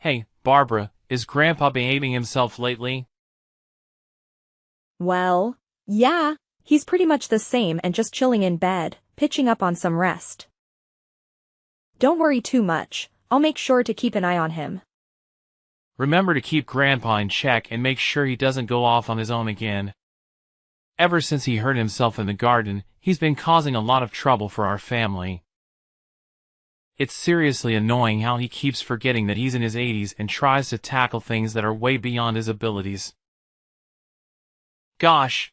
Hey, Barbara, is Grandpa behaving himself lately? Well, yeah, he's pretty much the same and just chilling in bed, pitching up on some rest. Don't worry too much, I'll make sure to keep an eye on him. Remember to keep Grandpa in check and make sure he doesn't go off on his own again. Ever since he hurt himself in the garden, he's been causing a lot of trouble for our family. It's seriously annoying how he keeps forgetting that he's in his 80s and tries to tackle things that are way beyond his abilities. Gosh,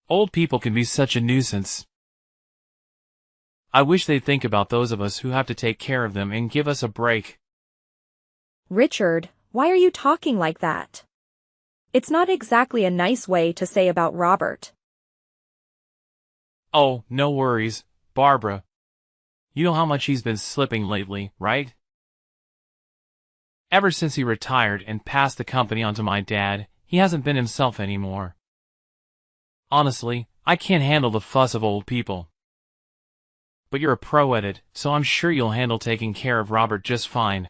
old people can be such a nuisance. I wish they'd think about those of us who have to take care of them and give us a break. Richard, why are you talking like that? It's not exactly a nice way to say about Robert. Oh, no worries, Barbara. You know how much he's been slipping lately, right? Ever since he retired and passed the company on to my dad, he hasn't been himself anymore. Honestly, I can't handle the fuss of old people. But you're a pro at it, so I'm sure you'll handle taking care of Robert just fine.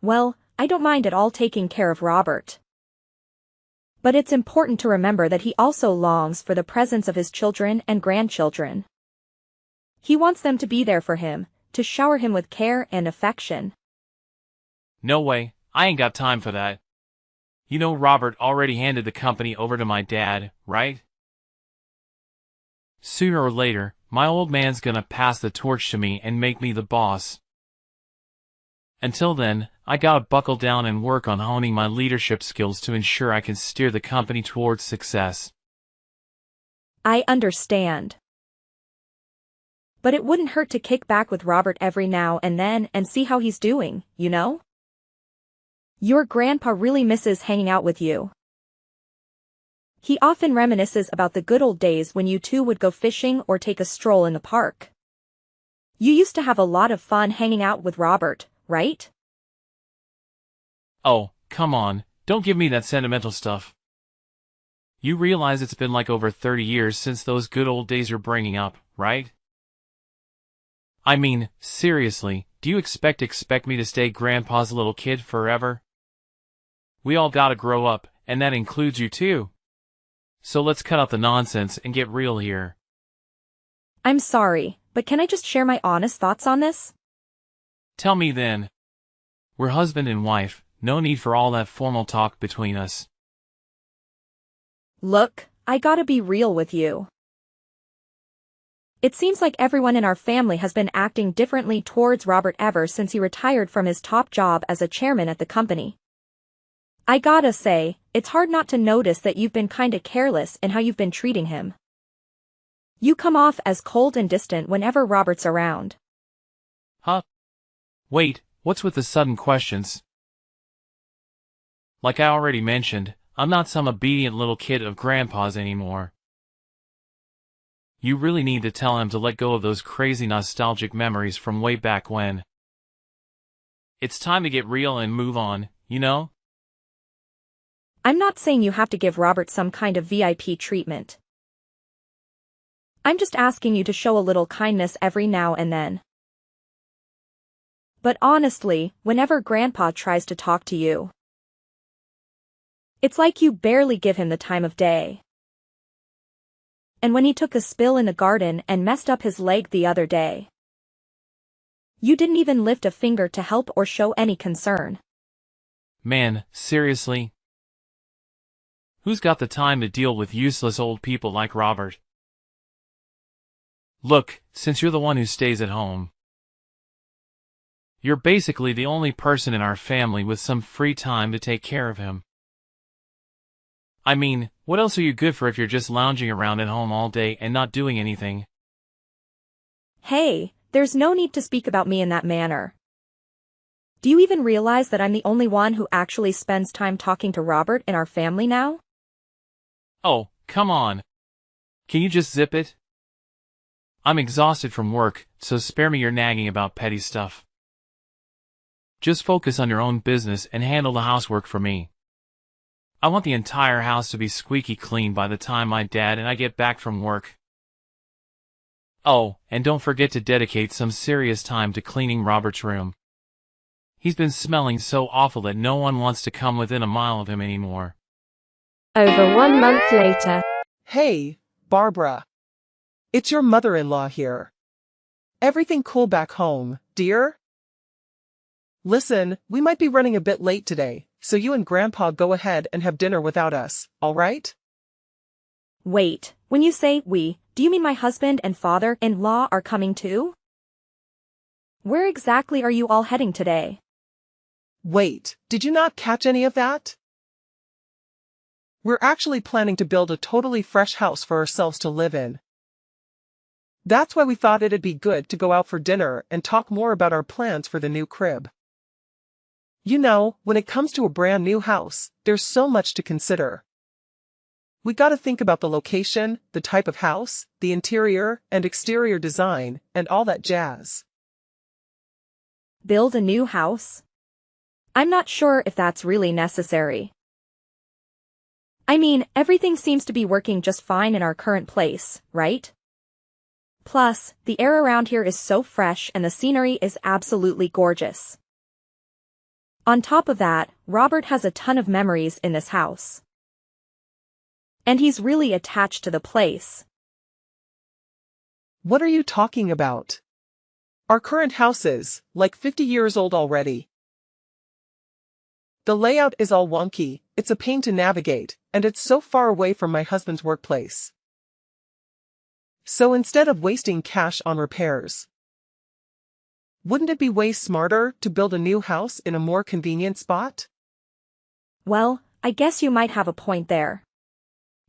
Well, I don't mind at all taking care of Robert. But it's important to remember that he also longs for the presence of his children and grandchildren. He wants them to be there for him, to shower him with care and affection. No way, I ain't got time for that. You know Robert already handed the company over to my dad, right? Sooner or later, my old man's gonna pass the torch to me and make me the boss. Until then, I gotta buckle down and work on honing my leadership skills to ensure I can steer the company towards success. I understand. But it wouldn't hurt to kick back with Robert every now and then and see how he's doing, you know? Your grandpa really misses hanging out with you. He often reminisces about the good old days when you two would go fishing or take a stroll in the park. You used to have a lot of fun hanging out with Robert, right? Oh, come on, don't give me that sentimental stuff. You realize it's been like over 30 years since those good old days you're bringing up, right? I mean, seriously, do you expect me to stay Grandpa's little kid forever? We all gotta grow up, and that includes you too. So let's cut out the nonsense and get real here. I'm sorry, but can I just share my honest thoughts on this? Tell me then. We're husband and wife, no need for all that formal talk between us. Look, I gotta be real with you. It seems like everyone in our family has been acting differently towards Robert ever since he retired from his top job as a chairman at the company. I gotta say, it's hard not to notice that you've been kinda careless in how you've been treating him. You come off as cold and distant whenever Robert's around. Huh? Wait, what's with the sudden questions? Like I already mentioned, I'm not some obedient little kid of Grandpa's anymore. You really need to tell him to let go of those crazy nostalgic memories from way back when. It's time to get real and move on, you know? I'm not saying you have to give Robert some kind of VIP treatment. I'm just asking you to show a little kindness every now and then. But honestly, whenever Grandpa tries to talk to you, it's like you barely give him the time of day. And when he took a spill in the garden and messed up his leg the other day, you didn't even lift a finger to help or show any concern. Man, seriously? Who's got the time to deal with useless old people like Robert? Look, since you're the one who stays at home, you're basically the only person in our family with some free time to take care of him. I mean, what else are you good for if you're just lounging around at home all day and not doing anything? Hey, there's no need to speak about me in that manner. Do you even realize that I'm the only one who actually spends time talking to Robert in our family now? Oh, come on. Can you just zip it? I'm exhausted from work, so spare me your nagging about petty stuff. Just focus on your own business and handle the housework for me. I want the entire house to be squeaky clean by the time my dad and I get back from work. Oh, and don't forget to dedicate some serious time to cleaning Robert's room. He's been smelling so awful that no one wants to come within a mile of him anymore. Over 1 month later. Hey, Barbara. It's your mother-in-law here. Everything cool back home, dear? Listen, we might be running a bit late today, so you and Grandpa go ahead and have dinner without us, all right? Wait, when you say we, do you mean my husband and father-in-law are coming too? Where exactly are you all heading today? Wait, did you not catch any of that? We're actually planning to build a totally fresh house for ourselves to live in. That's why we thought it'd be good to go out for dinner and talk more about our plans for the new crib. You know, when it comes to a brand new house, there's so much to consider. We gotta think about the location, the type of house, the interior and exterior design, and all that jazz. Build a new house? I'm not sure if that's really necessary. I mean, everything seems to be working just fine in our current place, right? Plus, the air around here is so fresh and the scenery is absolutely gorgeous. On top of that, Robert has a ton of memories in this house. And he's really attached to the place. What are you talking about? Our current house is, like 50 years old already. The layout is all wonky, it's a pain to navigate, and it's so far away from my husband's workplace. So instead of wasting cash on repairs, wouldn't it be way smarter to build a new house in a more convenient spot? Well, I guess you might have a point there.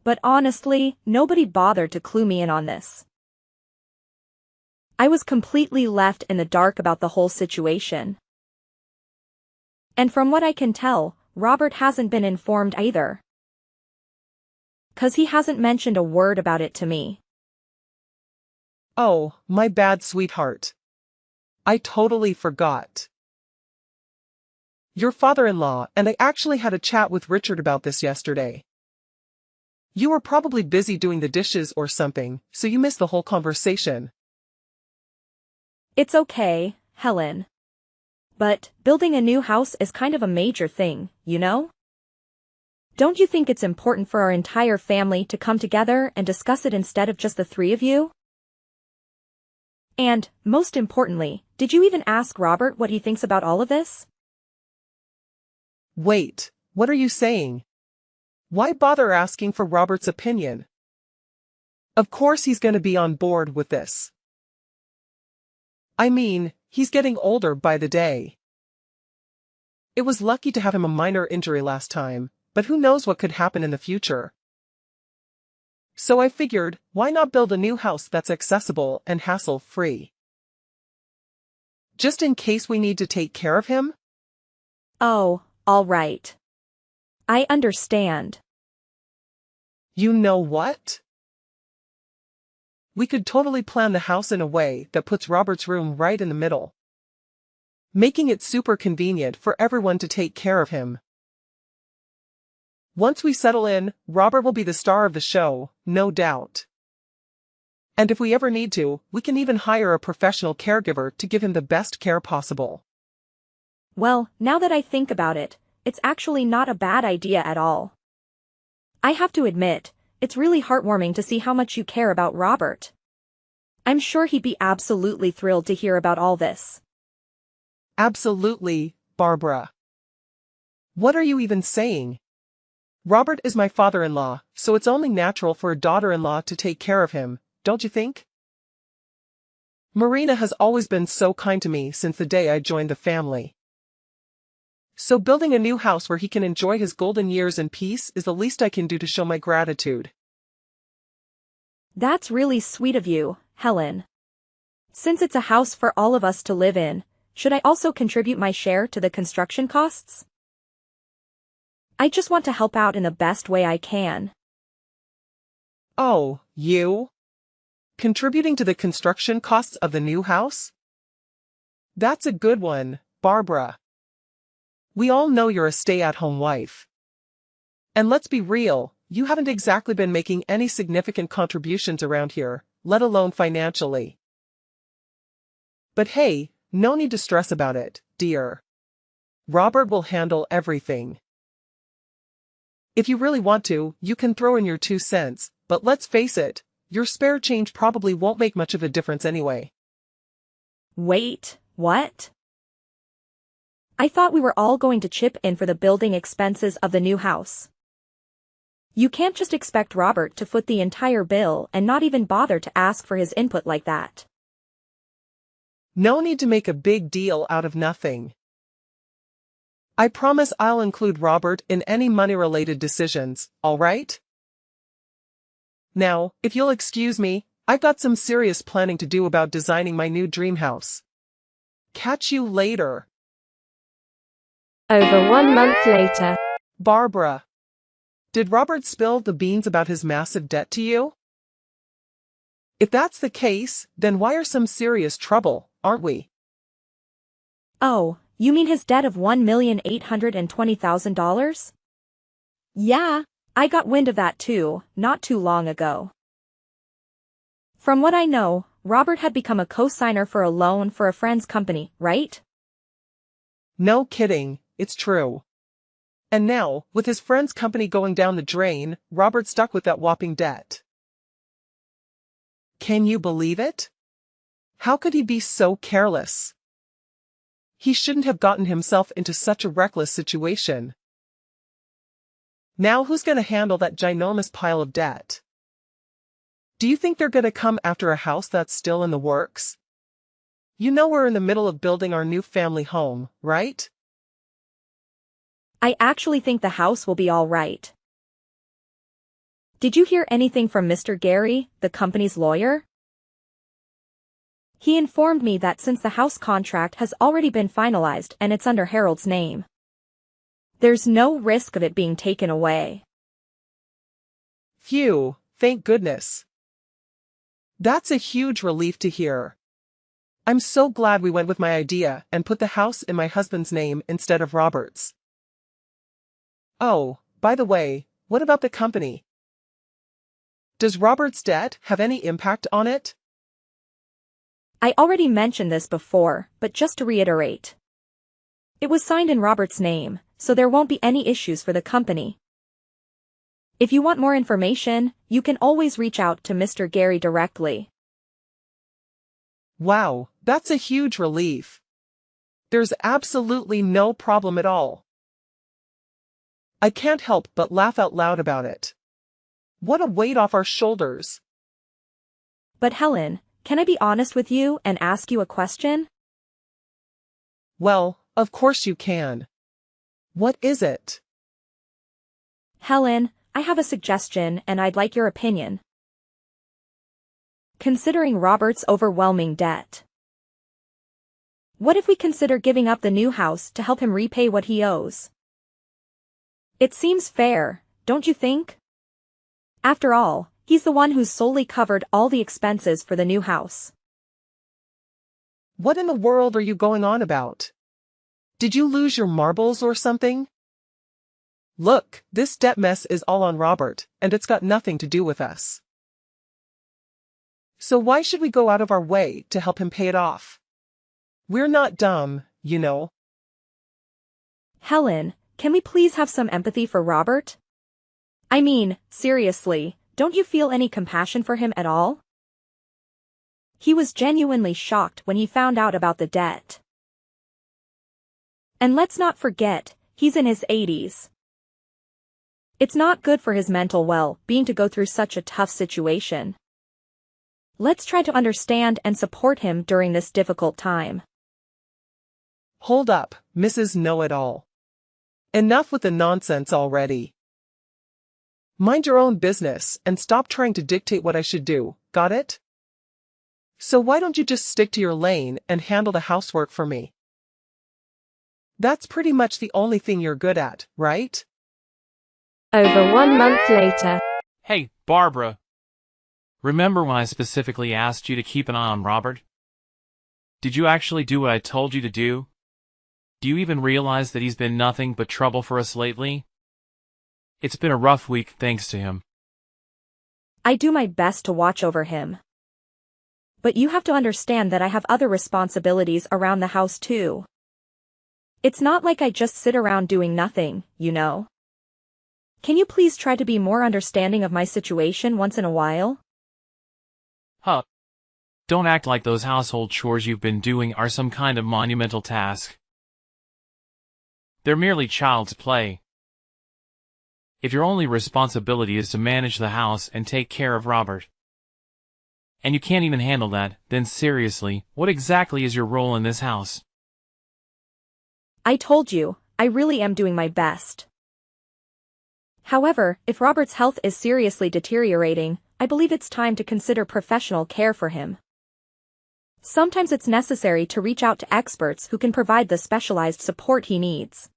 But honestly, nobody bothered to clue me in on this. I was completely left in the dark about the whole situation. And from what I can tell, Robert hasn't been informed either. 'Cause he hasn't mentioned a word about it to me. Oh, my bad, sweetheart. I totally forgot. Your father-in-law and I actually had a chat with Richard about this yesterday. You were probably busy doing the dishes or something, so you missed the whole conversation. It's okay, Helen. But building a new house is kind of a major thing, you know? Don't you think it's important for our entire family to come together and discuss it instead of just the three of you? And, most importantly, did you even ask Robert what he thinks about all of this? Wait, what are you saying? Why bother asking for Robert's opinion? Of course he's going to be on board with this. I mean, he's getting older by the day. It was lucky to have him a minor injury last time, but who knows what could happen in the future. So I figured, why not build a new house that's accessible and hassle-free? Just in case we need to take care of him? Oh, all right. I understand. You know what? We could totally plan the house in a way that puts Robert's room right in the middle, making it super convenient for everyone to take care of him. Once we settle in, Robert will be the star of the show, no doubt. And if we ever need to, we can even hire a professional caregiver to give him the best care possible. Well, now that I think about it, it's actually not a bad idea at all. I have to admit, it's really heartwarming to see how much you care about Robert. I'm sure he'd be absolutely thrilled to hear about all this. Absolutely, Barbara. What are you even saying? Robert is my father-in-law, so it's only natural for a daughter-in-law to take care of him, don't you think? Marina has always been so kind to me since the day I joined the family. So building a new house where he can enjoy his golden years in peace is the least I can do to show my gratitude. That's really sweet of you, Helen. Since it's a house for all of us to live in, should I also contribute my share to the construction costs? I just want to help out in the best way I can. Oh, you? Contributing to the construction costs of the new house? That's a good one, Barbara. We all know you're a stay-at-home wife. And let's be real, you haven't exactly been making any significant contributions around here, let alone financially. But hey, no need to stress about it, dear. Robert will handle everything. If you really want to, you can throw in your 2 cents, but let's face it, your spare change probably won't make much of a difference anyway. Wait, what? I thought we were all going to chip in for the building expenses of the new house. You can't just expect Robert to foot the entire bill and not even bother to ask for his input like that. No need to make a big deal out of nothing. I promise I'll include Robert in any money-related decisions, all right? Now, if you'll excuse me, I've got some serious planning to do about designing my new dream house. Catch you later. Over 1 month later. Barbara. Did Robert spill the beans about his massive debt to you? If that's the case, then we're in some serious trouble, aren't we? Oh, you mean his debt of $1,820,000? Yeah, I got wind of that too, not too long ago. From what I know, Robert had become a co-signer for a loan for a friend's company, right? No kidding, it's true. And now, with his friend's company going down the drain, Robert's stuck with that whopping debt. Can you believe it? How could he be so careless? He shouldn't have gotten himself into such a reckless situation. Now who's going to handle that ginormous pile of debt? Do you think they're going to come after a house that's still in the works? You know we're in the middle of building our new family home, right? I actually think the house will be all right. Did you hear anything from Mr. Gary, the company's lawyer? He informed me that since the house contract has already been finalized and it's under Harold's name, there's no risk of it being taken away. Phew, thank goodness. That's a huge relief to hear. I'm so glad we went with my idea and put the house in my husband's name instead of Robert's. Oh, by the way, what about the company? Does Robert's debt have any impact on it? I already mentioned this before, but just to reiterate. It was signed in Robert's name, so there won't be any issues for the company. If you want more information, you can always reach out to Mr. Gary directly. Wow, that's a huge relief. There's absolutely no problem at all. I can't help but laugh out loud about it. What a weight off our shoulders. But Helen, can I be honest with you and ask you a question? Well, of course you can. What is it? Helen, I have a suggestion and I'd like your opinion. Considering Robert's overwhelming debt, what if we consider giving up the new house to help him repay what he owes? It seems fair, don't you think? After all, he's the one who's solely covered all the expenses for the new house. What in the world are you going on about? Did you lose your marbles or something? Look, this debt mess is all on Robert, and it's got nothing to do with us. So why should we go out of our way to help him pay it off? We're not dumb, you know. Helen, can we please have some empathy for Robert? I mean, seriously, don't you feel any compassion for him at all? He was genuinely shocked when he found out about the debt. And let's not forget, he's in his 80s. It's not good for his mental well-being to go through such a tough situation. Let's try to understand and support him during this difficult time. Hold up, Mrs. Know-It-All. Enough with the nonsense already. Mind your own business and stop trying to dictate what I should do, got it? So why don't you just stick to your lane and handle the housework for me? That's pretty much the only thing you're good at, right? Over 1 month later. Hey, Barbara. Remember when I specifically asked you to keep an eye on Robert? Did you actually do what I told you to do? Do you even realize that he's been nothing but trouble for us lately? It's been a rough week thanks to him. I do my best to watch over him. But you have to understand that I have other responsibilities around the house too. It's not like I just sit around doing nothing, you know. Can you please try to be more understanding of my situation once in a while? Huh. Don't act like those household chores you've been doing are some kind of monumental task. They're merely child's play. If your only responsibility is to manage the house and take care of Robert, and you can't even handle that, then seriously, what exactly is your role in this house? I told you, I really am doing my best. However, if Robert's health is seriously deteriorating, I believe it's time to consider professional care for him. Sometimes it's necessary to reach out to experts who can provide the specialized support he needs.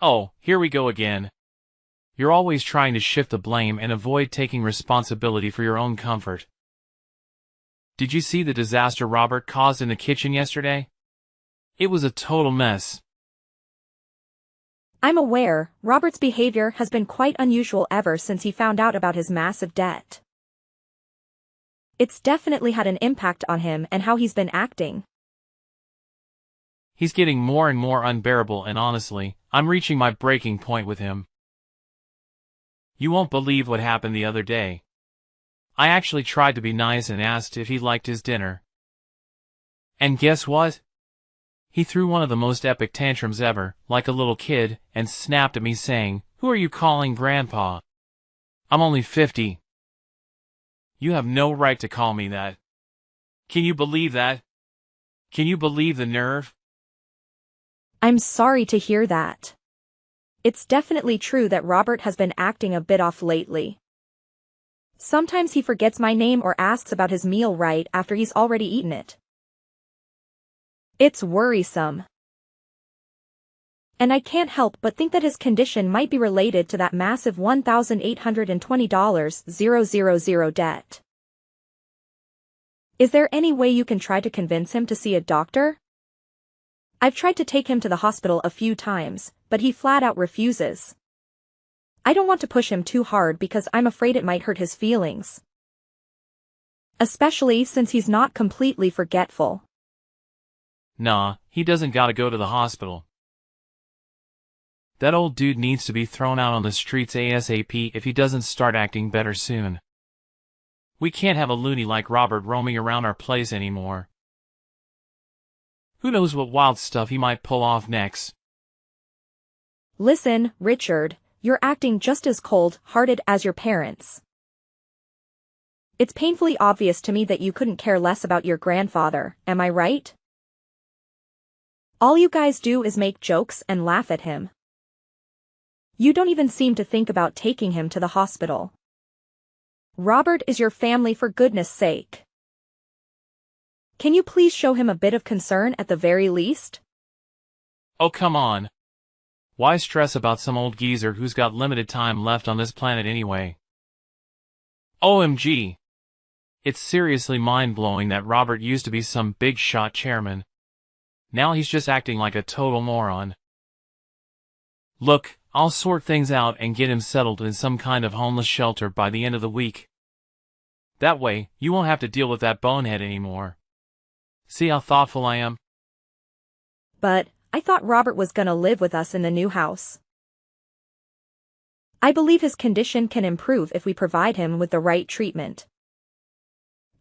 Oh, here we go again. You're always trying to shift the blame and avoid taking responsibility for your own comfort. Did you see the disaster Robert caused in the kitchen yesterday? It was a total mess. I'm aware, Robert's behavior has been quite unusual ever since he found out about his massive debt. It's definitely had an impact on him and how he's been acting. He's getting more and more unbearable, and honestly, I'm reaching my breaking point with him. You won't believe what happened the other day. I actually tried to be nice and asked if he liked his dinner. And guess what? He threw one of the most epic tantrums ever, like a little kid, and snapped at me saying, "Who are you calling Grandpa? I'm only 50. You have no right to call me that." Can you believe that? Can you believe the nerve? I'm sorry to hear that. It's definitely true that Robert has been acting a bit off lately. Sometimes he forgets my name or asks about his meal right after he's already eaten it. It's worrisome. And I can't help but think that his condition might be related to that massive $1,820,000 debt. Is there any way you can try to convince him to see a doctor? I've tried to take him to the hospital a few times, but he flat out refuses. I don't want to push him too hard because I'm afraid it might hurt his feelings. Especially since he's not completely forgetful. Nah, he doesn't gotta go to the hospital. That old dude needs to be thrown out on the streets ASAP if he doesn't start acting better soon. We can't have a loony like Robert roaming around our place anymore. Who knows what wild stuff he might pull off next. Listen, Richard, you're acting just as cold-hearted as your parents. It's painfully obvious to me that you couldn't care less about your grandfather, am I right? All you guys do is make jokes and laugh at him. You don't even seem to think about taking him to the hospital. Robert is your family, for goodness sake. Can you please show him a bit of concern at the very least? Oh, come on. Why stress about some old geezer who's got limited time left on this planet anyway? OMG. It's seriously mind-blowing that Robert used to be some big-shot chairman. Now he's just acting like a total moron. Look, I'll sort things out and get him settled in some kind of homeless shelter by the end of the week. That way, you won't have to deal with that bonehead anymore. See how thoughtful I am? But I thought Robert was gonna live with us in the new house. I believe his condition can improve if we provide him with the right treatment.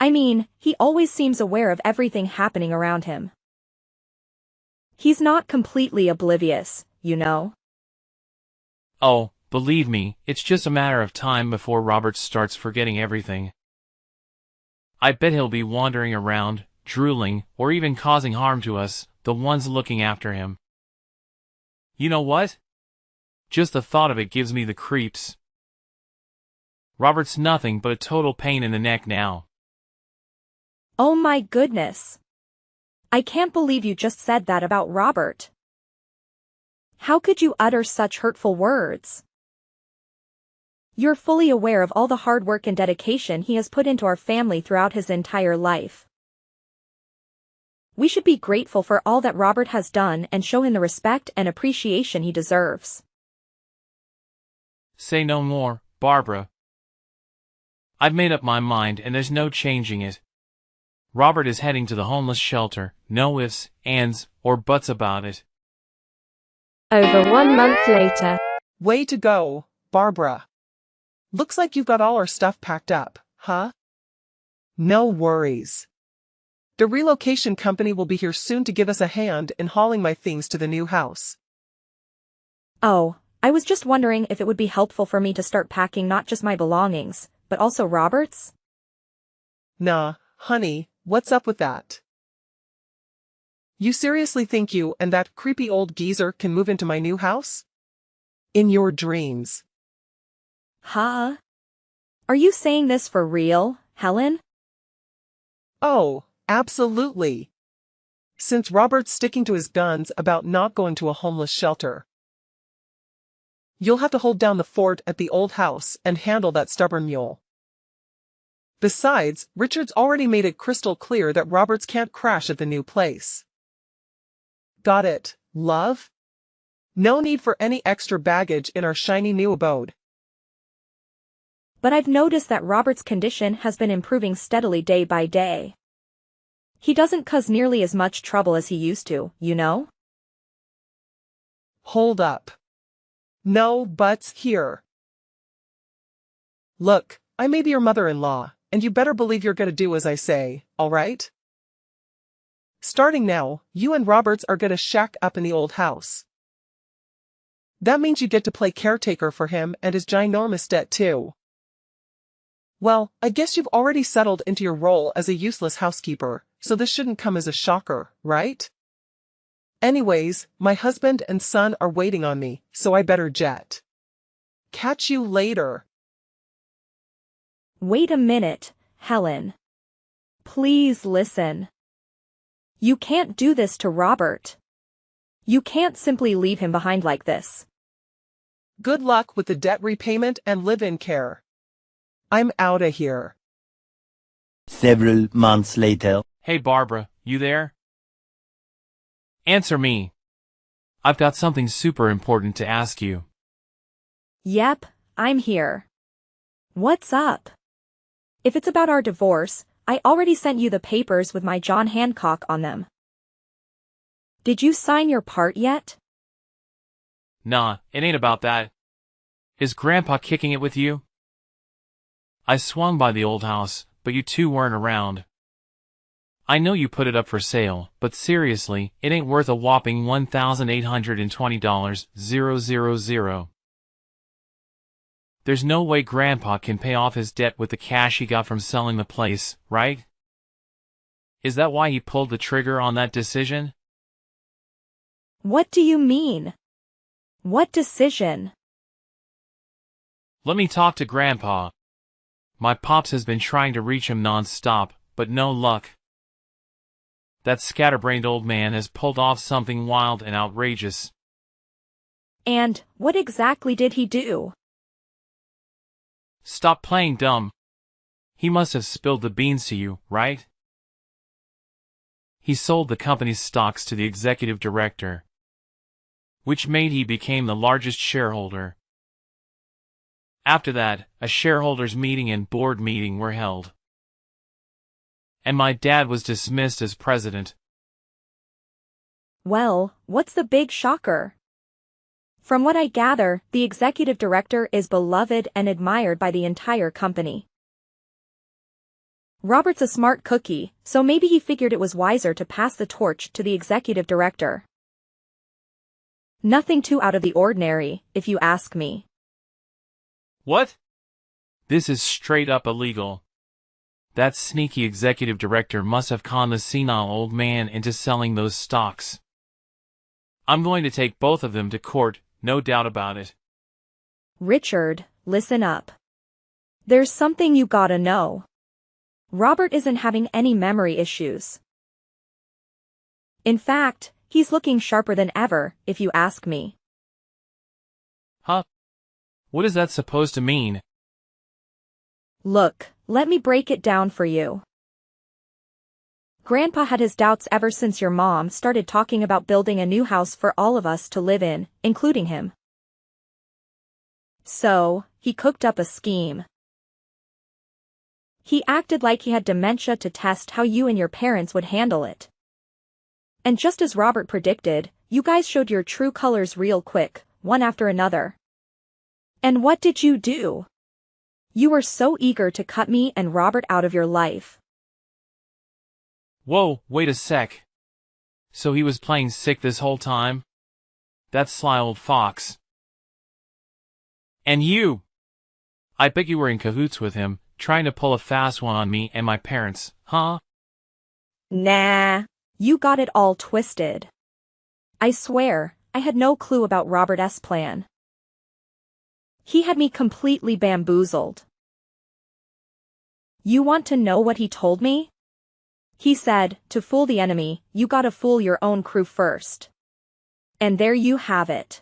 I mean, he always seems aware of everything happening around him. He's not completely oblivious, you know. Oh, believe me, it's just a matter of time before Robert starts forgetting everything. I bet he'll be wandering around, drooling, or even causing harm to us, the ones looking after him. You know what? Just the thought of it gives me the creeps. Robert's nothing but a total pain in the neck now. Oh my goodness. I can't believe you just said that about Robert. How could you utter such hurtful words? You're fully aware of all the hard work and dedication he has put into our family throughout his entire life. We should be grateful for all that Robert has done and show him the respect and appreciation he deserves. Say no more, Barbara. I've made up my mind and there's no changing it. Robert is heading to the homeless shelter, no ifs, ands, or buts about it. Over 1 month later. Way to go, Barbara. Looks like you've got all our stuff packed up, huh? No worries. The relocation company will be here soon to give us a hand in hauling my things to the new house. Oh, I was just wondering if it would be helpful for me to start packing not just my belongings, but also Robert's? Nah, honey, what's up with that? You seriously think you and that creepy old geezer can move into my new house? In your dreams. Huh? Are you saying this for real, Helen? Oh, absolutely. Since Robert's sticking to his guns about not going to a homeless shelter. You'll have to hold down the fort at the old house and handle that stubborn mule. Besides, Richard's already made it crystal clear that Roberts can't crash at the new place. Got it, love? No need for any extra baggage in our shiny new abode. But I've noticed that Robert's condition has been improving steadily day by day. He doesn't cause nearly as much trouble as he used to, you know? Hold up. No buts here. Look, I may be your mother-in-law, and you better believe you're gonna do as I say, alright? Starting now, you and Roberts are gonna shack up in the old house. That means you get to play caretaker for him and his ginormous debt too. Well, I guess you've already settled into your role as a useless housekeeper, so this shouldn't come as a shocker, right? Anyways, my husband and son are waiting on me, so I better jet. Catch you later. Wait a minute, Helen. Please listen. You can't do this to Robert. You can't simply leave him behind like this. Good luck with the debt repayment and live-in care. I'm outta here. Several months later. Hey Barbara, you there? Answer me. I've got something super important to ask you. Yep, I'm here. What's up? If it's about our divorce, I already sent you the papers with my John Hancock on them. Did you sign your part yet? Nah, it ain't about that. Is Grandpa kicking it with you? I swung by the old house, but you two weren't around. I know you put it up for sale, but seriously, it ain't worth a whopping $1,820,000. There's no way Grandpa can pay off his debt with the cash he got from selling the place, right? Is that why he pulled the trigger on that decision? What do you mean? What decision? Let me talk to Grandpa. My pops has been trying to reach him non-stop, but no luck. That scatterbrained old man has pulled off something wild and outrageous. And what exactly did he do? Stop playing dumb. He must have spilled the beans to you, right? He sold the company's stocks to the executive director, which made he became the largest shareholder. After that, a shareholders' meeting and board meeting were held, and my dad was dismissed as president. Well, what's the big shocker? From what I gather, the executive director is beloved and admired by the entire company. Robert's a smart cookie, so maybe he figured it was wiser to pass the torch to the executive director. Nothing too out of the ordinary, if you ask me. What? This is straight up illegal. That sneaky executive director must have conned the senile old man into selling those stocks. I'm going to take both of them to court, no doubt about it. Richard, listen up. There's something you gotta know. Robert isn't having any memory issues. In fact, he's looking sharper than ever, if you ask me. Huh? What is that supposed to mean? Look, let me break it down for you. Grandpa had his doubts ever since your mom started talking about building a new house for all of us to live in, including him. So, he cooked up a scheme. He acted like he had dementia to test how you and your parents would handle it. And just as Robert predicted, you guys showed your true colors real quick, one after another. And what did you do? You were so eager to cut me and Robert out of your life. Whoa, wait a sec. So he was playing sick this whole time? That sly old fox. And you! I bet you were in cahoots with him, trying to pull a fast one on me and my parents, huh? Nah, you got it all twisted. I swear, I had no clue about Robert's plan. He had me completely bamboozled. You want to know what he told me? He said, to fool the enemy, you gotta fool your own crew first. And there you have it.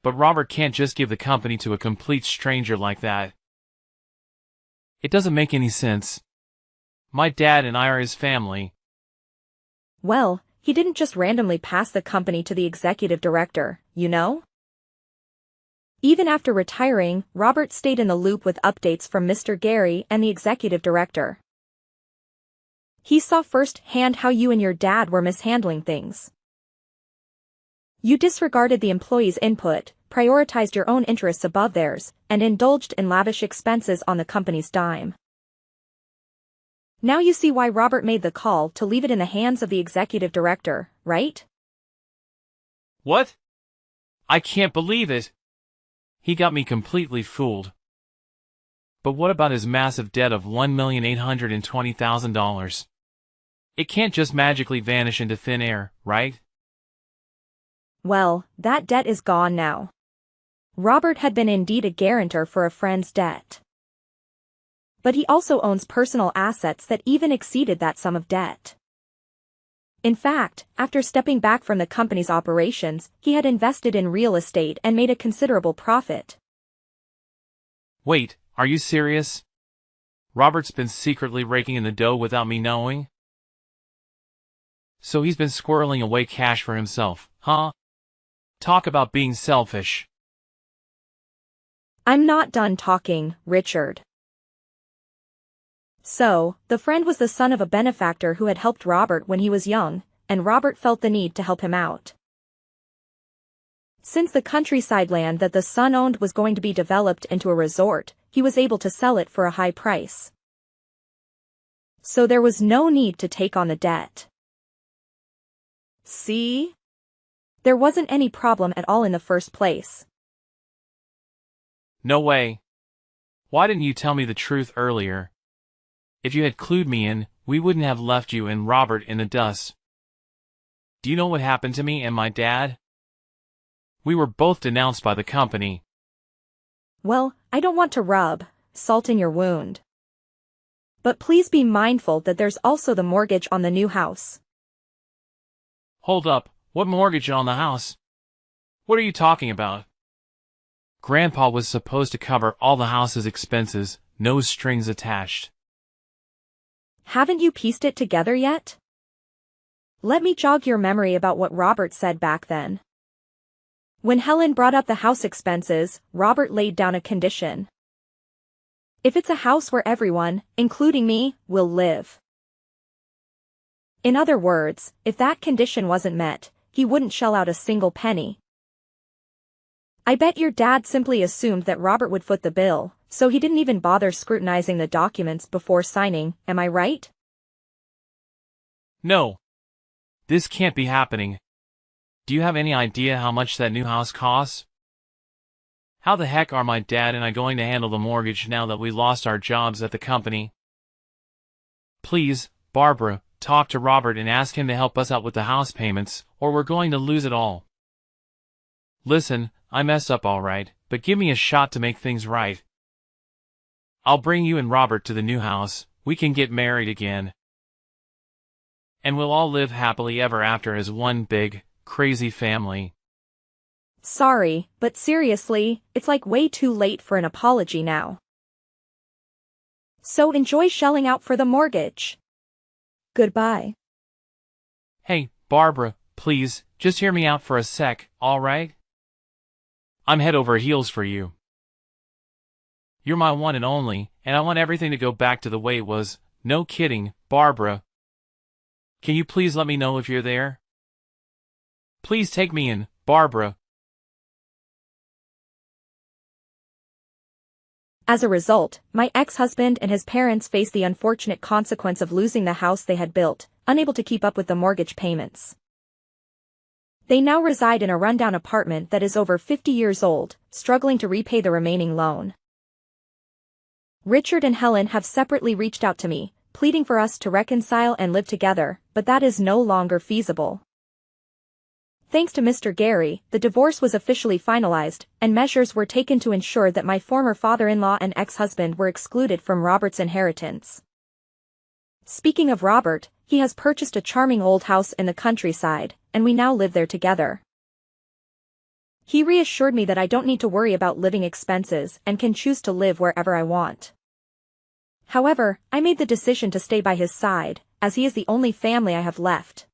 But Robert can't just give the company to a complete stranger like that. It doesn't make any sense. My dad and I are his family. Well, he didn't just randomly pass the company to the executive director, you know? Even after retiring, Robert stayed in the loop with updates from Mr. Gary and the executive director. He saw firsthand how you and your dad were mishandling things. You disregarded the employees' input, prioritized your own interests above theirs, and indulged in lavish expenses on the company's dime. Now you see why Robert made the call to leave it in the hands of the executive director, right? What? I can't believe it. He got me completely fooled. But what about his massive debt of $1,820,000? It can't just magically vanish into thin air, right? Well, that debt is gone now. Robert had been indeed a guarantor for a friend's debt. But he also owns personal assets that even exceeded that sum of debt. In fact, after stepping back from the company's operations, he had invested in real estate and made a considerable profit. Wait, are you serious? Robert's been secretly raking in the dough without me knowing? So he's been squirreling away cash for himself, huh? Talk about being selfish. I'm not done talking, Richard. So, the friend was the son of a benefactor who had helped Robert when he was young, and Robert felt the need to help him out. Since the countryside land that the son owned was going to be developed into a resort, he was able to sell it for a high price. So there was no need to take on the debt. See? There wasn't any problem at all in the first place. No way. Why didn't you tell me the truth earlier? If you had clued me in, we wouldn't have left you and Robert in the dust. Do you know what happened to me and my dad? We were both denounced by the company. Well, I don't want to rub salt in your wound. But please be mindful that there's also the mortgage on the new house. Hold up, what mortgage on the house? What are you talking about? Grandpa was supposed to cover all the house's expenses, no strings attached. Haven't you pieced it together yet? Let me jog your memory about what Robert said back then. When Helen brought up the house expenses, Robert laid down a condition. If it's a house where everyone, including me, will live. In other words, if that condition wasn't met, he wouldn't shell out a single penny. I bet your dad simply assumed that Robert would foot the bill, so he didn't even bother scrutinizing the documents before signing, am I right? No. This can't be happening. Do you have any idea how much that new house costs? How the heck are my dad and I going to handle the mortgage now that we lost our jobs at the company? Please, Barbara, talk to Robert and ask him to help us out with the house payments, or we're going to lose it all. Listen, I messed up all right, but give me a shot to make things right. I'll bring you and Robert to the new house, we can get married again. And we'll all live happily ever after as one big, crazy family. Sorry, but seriously, it's like way too late for an apology now. So enjoy shelling out for the mortgage. Goodbye. Hey, Barbara, please, just hear me out for a sec, alright? I'm head over heels for you. You're my one and only, and I want everything to go back to the way it was. No kidding, Barbara. Can you please let me know if you're there? Please take me in, Barbara. As a result, my ex-husband and his parents faced the unfortunate consequence of losing the house they had built, unable to keep up with the mortgage payments. They now reside in a rundown apartment that is over 50 years old, struggling to repay the remaining loan. Richard and Helen have separately reached out to me, pleading for us to reconcile and live together, but that is no longer feasible. Thanks to Mr. Gary, the divorce was officially finalized, and measures were taken to ensure that my former father-in-law and ex-husband were excluded from Robert's inheritance. Speaking of Robert, he has purchased a charming old house in the countryside, and we now live there together. He reassured me that I don't need to worry about living expenses and can choose to live wherever I want. However, I made the decision to stay by his side, as he is the only family I have left.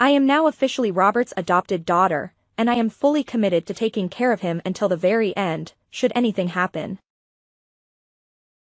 I am now officially Robert's adopted daughter, and I am fully committed to taking care of him until the very end, should anything happen.